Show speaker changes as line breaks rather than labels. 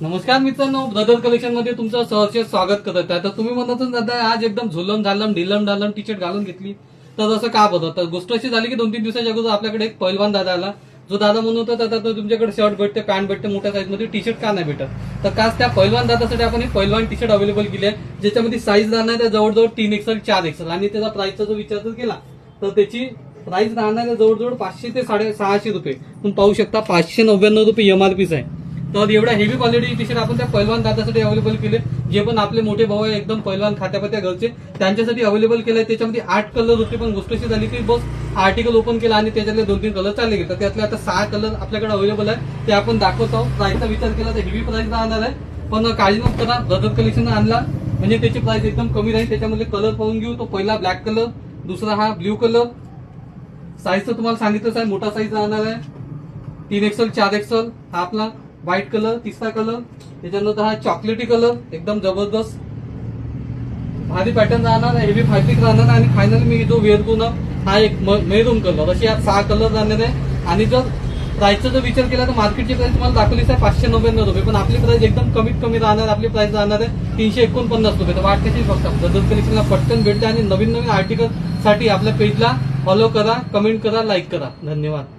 नमस्कार मित्रांनो, brother collection मध्ये तुमचं सहर्ष स्वागत करत आहे. तर तुम्ही म्हणत दादा आज एकदम झुलम झालम ढिलम ढालम टी शर्ट घालून घेतली, तर असं का बरं? तर गोष्ट अशी झाली की 2-3 दिवसाच्या अगोदर आपल्याकडे एक पैलवान दादा आला, जो दादा म्हणत होता दादा तुमच्याकडे शर्ट भेटते, पॅन्ट भेटते, मोठ्या साईज मध्ये टी शर्ट का नाही भेटत? तर काच त्या पैलवान दादासाठी आपण एक पैलवान टी शर्ट अवेलेबल केली आहे, ज्याच्यामध्ये साईज राहणार आहे जवळजवळ 3XL 4XL. आणि त्याचा प्राइसचा जो विचार जर केला तर त्याची प्राइस राहणार आहे जवळजवळ 500 ते 650 रुपये. तुम्ही पाहू शकता 599 रुपये MRP आहे. तर एवढ्या हेवी क्वालिटी टी शर्ट आपण त्या पैलवान दादासाठी अवेलेबल केले, जे पण आपले मोठे भाऊ आहे एकदम पैलवान खात्यापात्या घरचे, त्यांच्यासाठी अवेलेबल केलंय. त्याच्यामध्ये 8 कलर होते, पण गोष्ट अशी झाली की बस आर्टिकल ओपन केला आणि त्याच्यातले 2-3 कलर चालले गेले. तर त्यातले आता 6 कलर आपल्याकडे अवेलेबल आहे, ते आपण दाखवत आहोत. प्राइसचा विचार केला तर हेवी प्राइस राहणार आहे, पण काळजी नको करा, ब्रदर कलेक्शन आणला म्हणजे त्याची प्राइस एकदम कमी राहील. त्याच्यामध्ये कलर पाहून घेऊ. तो पहिला ब्लॅक कलर, दुसरा हा ब्ल्यू कलर. साईजचं तुम्हाला सांगितलंच आहे, मोठा साईज राहणार आहे 3XL 4XL. हा आपला व्हाईट कलर, तिसरा कलर. त्याच्यानंतर हा चॉकलेटी कलर, एकदम जबरदस्त भारी पॅटर्न राहणार आहे, हेवी फॅब्रिक राहणार आहे. आणि फायनली मी जो वेअर करून हा एक मेरून कलर, असे यात 6 कलर राहणार आहे. आणि जर प्राइसचा जर विचार केला तर मार्केटची प्राइस तुम्हाला दाखवलीच आहे 599 रुपये, पण आपली प्राइस एकदम कमीत कमी राहणार. आपली प्राइस राहणार आहे 349 रुपये. तर वाट कशी फक्त ब्रदर कलेक्शनला पटकन भेटते. आणि नवीन नवीन आर्टिकल साठी आपल्या पेजला फॉलो करा, कमेंट करा, लाईक करा. धन्यवाद.